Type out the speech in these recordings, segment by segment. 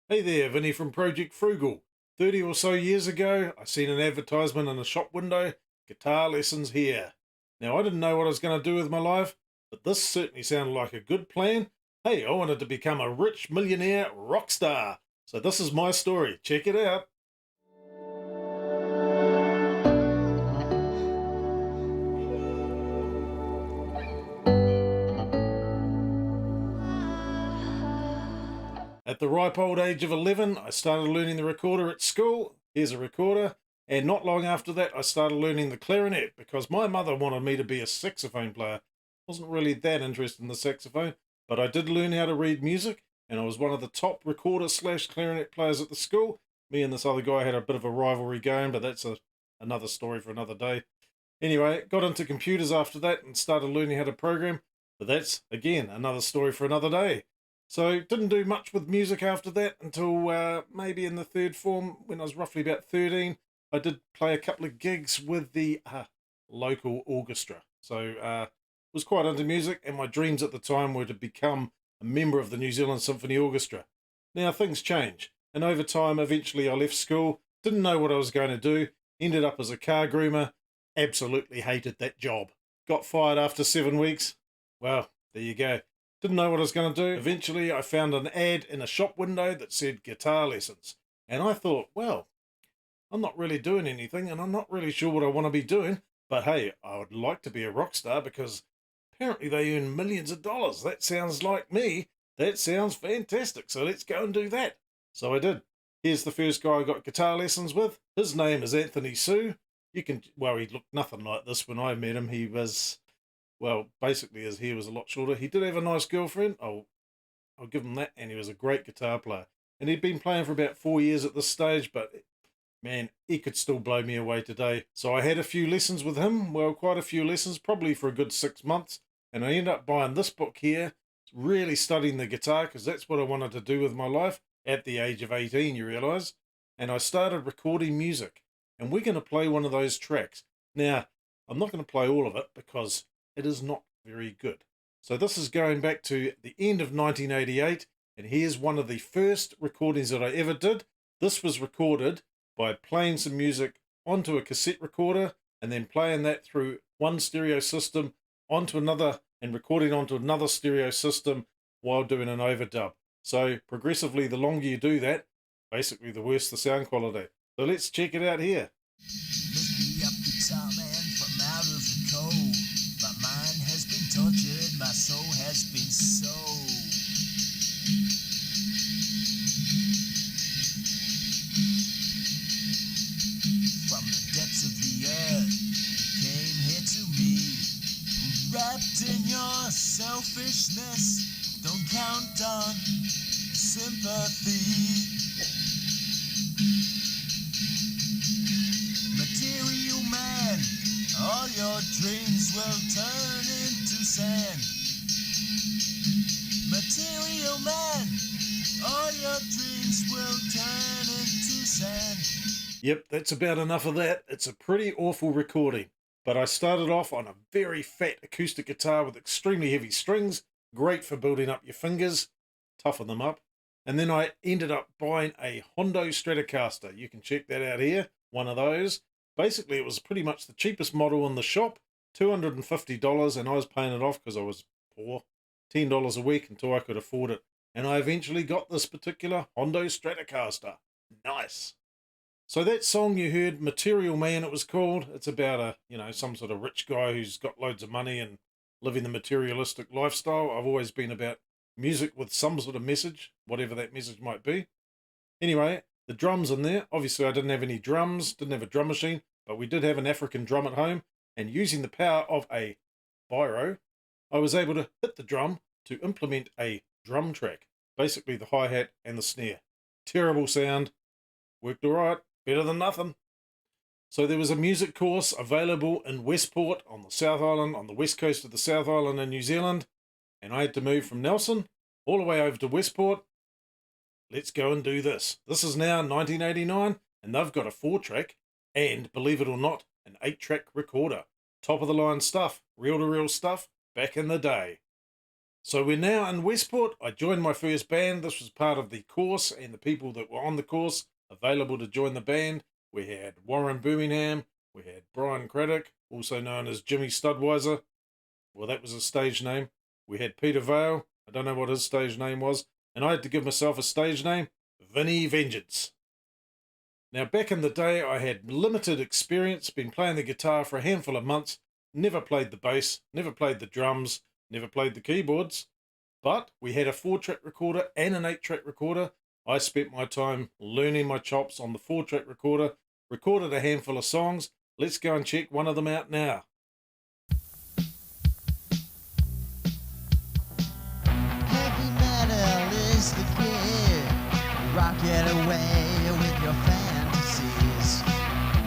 Hey there, Vinnie from Project Frugal. 30 or so years ago, I seen an advertisement in a shop window, guitar lessons here. Now, I didn't know what I was going to do with my life, but this certainly sounded like a good plan. Hey, I wanted to become a rich millionaire rock star. So this is my story. Check it out. At the ripe old age of 11, I started learning the recorder at school. Here's a recorder. And not long after that, I started learning the clarinet because my mother wanted me to be a saxophone player. Wasn't really that interested in the saxophone, but I did learn how to read music, and I was one of the top recorder slash clarinet players at the school. Me and this other guy had a bit of a rivalry going, but that's another story for another day. Anyway, got into computers after that and started learning how to program, but that's, again, another story for another day. So didn't do much with music after that until maybe in the third form when I was roughly about 13. I did play a couple of gigs with the local orchestra. So was quite into music, and my dreams at the time were to become a member of the New Zealand Symphony Orchestra. Now things change, and over time eventually I left school, didn't know what I was going to do, ended up as a car groomer, absolutely hated that job. Got fired after 7 weeks. Well, there you go. Didn't know what I was going to do. Eventually, I found an ad in a shop window that said guitar lessons. And I thought, well, I'm not really doing anything and I'm not really sure what I want to be doing. But hey, I would like to be a rock star because apparently they earn millions of dollars. That sounds like me. That sounds fantastic. So let's go and do that. So I did. Here's the first guy I got guitar lessons with. His name is Anthony Sue. Well, he looked nothing like this when I met him. He was, well, basically his hair was a lot shorter. He did have a nice girlfriend. I'll give him that. And he was a great guitar player. And he'd been playing for about 4 years at this stage, but man, he could still blow me away today. So I had a few lessons with him. Well, quite a few lessons, probably for a good 6 months. And I ended up buying this book here, really studying the guitar because that's what I wanted to do with my life at the age of 18, you realise. And I started recording music. And we're going to play one of those tracks. Now, I'm not going to play all of it because it is not very good. So this is going back to the end of 1988, and here's one of the first recordings that I ever did. This was recorded by playing some music onto a cassette recorder and then playing that through one stereo system onto another and recording onto another stereo system while doing an overdub. So progressively, the longer you do that, basically the worse the sound quality. So let's check it out here. Lift me up, guitar man, from out of the cold. My mind has been tortured, my soul has been sold. From the depths of the earth, you came here to me. Wrapped in your selfishness, don't count on sympathy. Material man, all your dreams will turn into sand. Material man, all your dreams will turn into sand. Yep, that's about enough of that. It's a pretty awful recording. But I started off on a very fat acoustic guitar with extremely heavy strings, great for building up your fingers, toughen them up. And then I ended up buying a Hondo Stratocaster. You can check that out here, one of those. Basically, it was pretty much the cheapest model in the shop, $250, and I was paying it off because I was poor, $10 a week until I could afford it. And I eventually got this particular Hondo Stratocaster. Nice. So that song you heard, Material Man, it was called. It's about some sort of rich guy who's got loads of money and living the materialistic lifestyle. I've always been about music with some sort of message, whatever that message might be. Anyway, the drums in there. Obviously, I didn't have any drums, didn't have a drum machine, but we did have an African drum at home. And using the power of a biro, I was able to hit the drum to implement a drum track. Basically, the hi-hat and the snare. Terrible sound. Worked all right. Better than nothing. So there was a music course available in Westport on the South Island, on the west coast of the South Island in New Zealand. And I had to move from Nelson all the way over to Westport. Let's go and do this. This is now 1989, and they've got a 4-track and, believe it or not, an 8-track recorder. Top of the line stuff, reel-to-reel stuff, back in the day. So we're now in Westport. I joined my first band. This was part of the course, and the people that were on the course available to join the band. We had Warren Birmingham, we had Brian Craddock, also known as Jimmy Studweiser. Well, that was his stage name. We had Peter Vale. I don't know what his stage name was. And I had to give myself a stage name, Vinnie Vengeance. Now, back in the day, I had limited experience, been playing the guitar for a handful of months, never played the bass, never played the drums, never played the keyboards. But we had a 4-track recorder and an 8-track recorder. I spent my time learning my chops on the 4-track recorder, recorded a handful of songs. Let's go and check one of them out now. Heavy metal is the gear. Rock it away with your fantasies.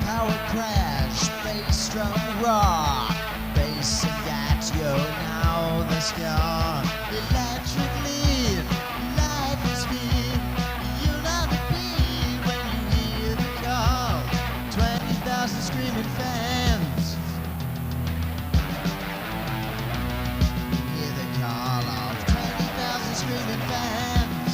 Power crash, bass drum rock. Bass and got you now the scar. Electric lead, life is speed. You know the beat when you hear the call. 20,000 screaming fans. Hear the call of 20,000 screaming fans.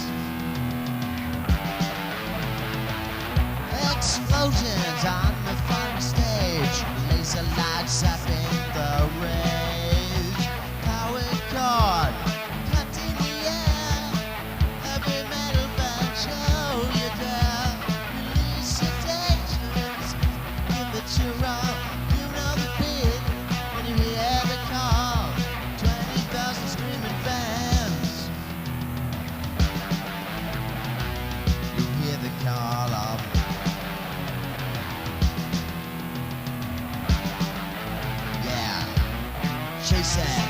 Explosions on the front stage. Laser lights up in the rage. Power chord, cut in the air. Heavy metal band, show you dare. Release your tensions, give it your all. You know the beat when you hear the call. 20,000 screaming fans. You hear the call of chase that.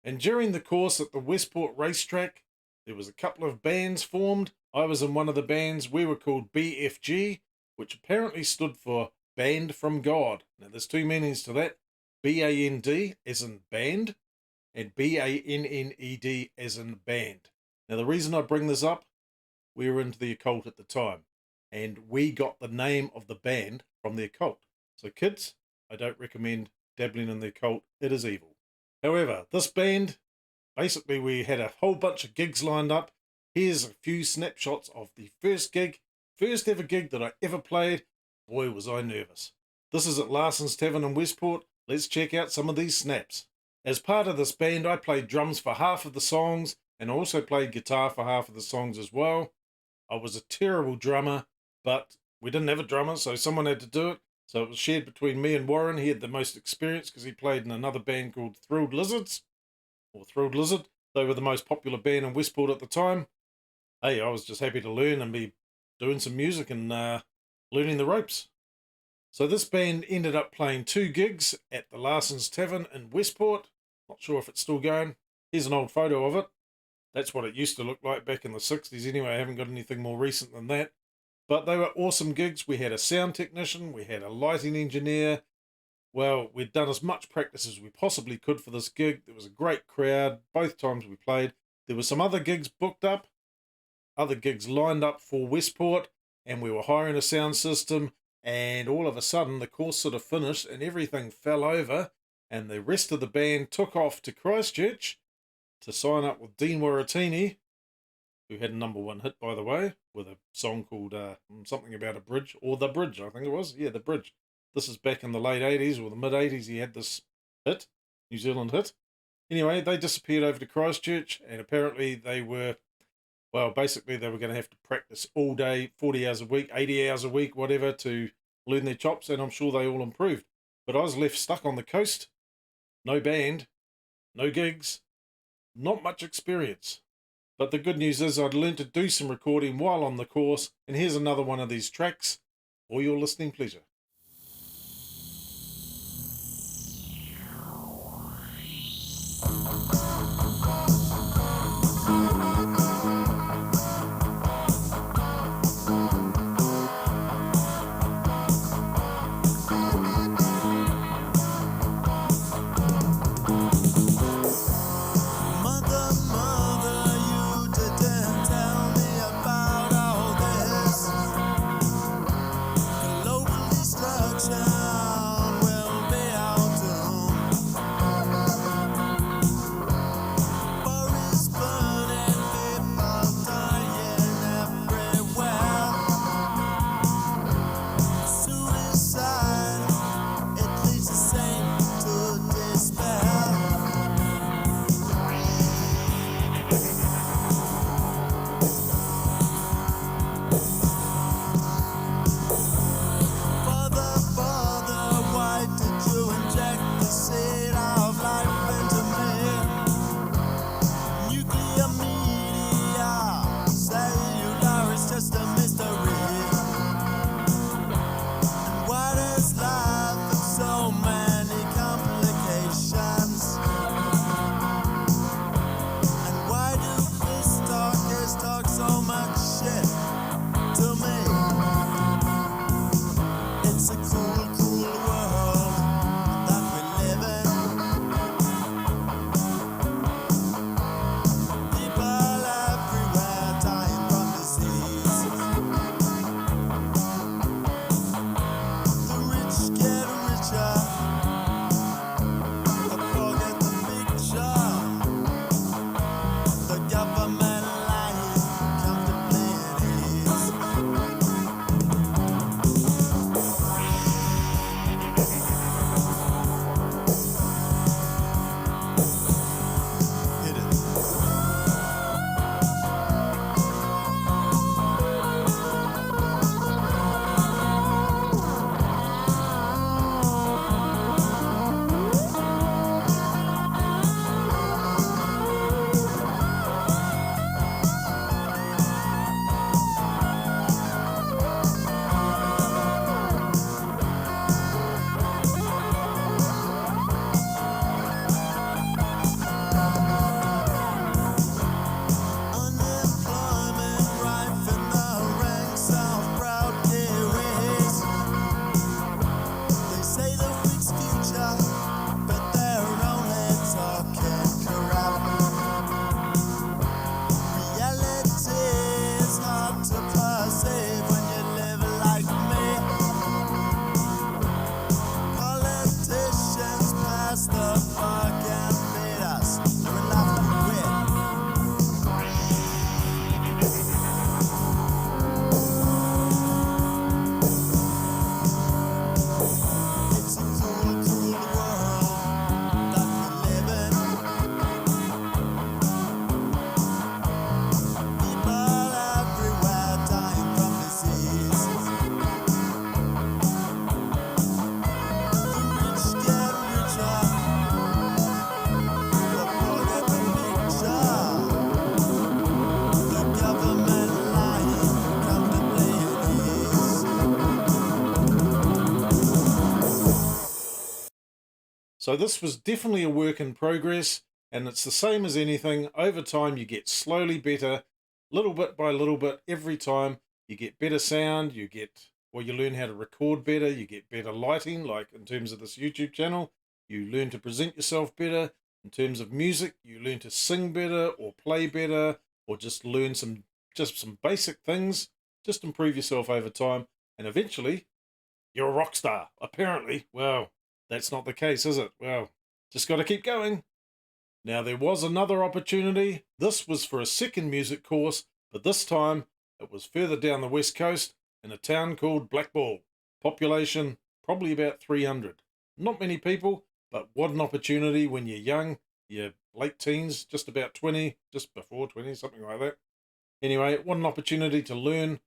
And during the course at the Westport racetrack, there was a couple of bands formed. I was in one of the bands. We were called BFG, which apparently stood for Band from God. Now, there's two meanings to that. B-A-N-D as in band, and B-A-N-N-E-D as in band. Now, the reason I bring this up, we were into the occult at the time, and we got the name of the band from the occult. So, kids, I don't recommend dabbling in the occult. It is evil. However, this band, basically we had a whole bunch of gigs lined up. Here's a few snapshots of the first ever gig that I ever played. Boy, was I nervous. This is at Larsens Tavern in Westport. Let's check out some of these snaps. As part of this band, I played drums for half of the songs and also played guitar for half of the songs as well. I was a terrible drummer, but we didn't have a drummer, so someone had to do it. So it was shared between me and Warren. He had the most experience because he played in another band called Thrilled Lizard. They were the most popular band in Westport at the time. Hey, I was just happy to learn and be doing some music and learning the ropes. So this band ended up playing 2 gigs at the Larsens Tavern in Westport. Not sure if it's still going. Here's an old photo of it. That's what it used to look like back in the 60s anyway. I haven't got anything more recent than that. But they were awesome gigs. We had a sound technician, we had a lighting engineer. Well, we'd done as much practice as we possibly could for this gig. There was a great crowd both times we played. There were some other gigs booked up, other gigs lined up for Westport, and we were hiring a sound system, And all of a sudden, the course sort of finished and everything fell over, and the rest of the band took off to Christchurch to sign up with Dean Waratini, who had a #1 hit, by the way, with a song called something about a bridge, or The Bridge, I think it was. Yeah, The Bridge. This is back in the late 80s or the mid 80s. He had this hit, New Zealand hit. Anyway, they disappeared over to Christchurch, and apparently they were, well, basically they were going to have to practice all day, 40 hours a week, 80 hours a week, whatever, to learn their chops, and I'm sure they all improved. But I was left stuck on the coast, no band, no gigs, not much experience. But the good news is I'd learned to do some recording while on the course, and here's another one of these tracks for your listening pleasure. So this was definitely a work in progress, and it's the same as anything. Over time, you get slowly better, little bit by little bit, every time. You get better sound, you learn how to record better, you get better lighting, like in terms of this YouTube channel. You learn to present yourself better. In terms of music, you learn to sing better, or play better, or just learn some basic things. Just improve yourself over time, and eventually you're a rock star. Apparently, well, that's not the case, is it? Well, just got to keep going. Now, there was another opportunity. This was for a second music course, but this time it was further down the west coast in a town called Blackball. Population, probably about 300. Not many people, but what an opportunity when you're young, you're late teens, just about 20, just before 20, something like that. Anyway, what an opportunity to learn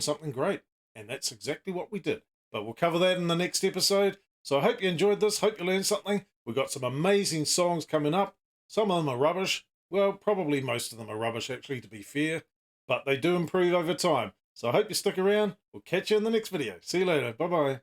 something great. And that's exactly what we did. But we'll cover that in the next episode. So I hope you enjoyed this. Hope you learned something. We've got some amazing songs coming up. Some of them are rubbish. Well, probably most of them are rubbish, actually, to be fair. But they do improve over time. So I hope you stick around. We'll catch you in the next video. See you later. Bye-bye.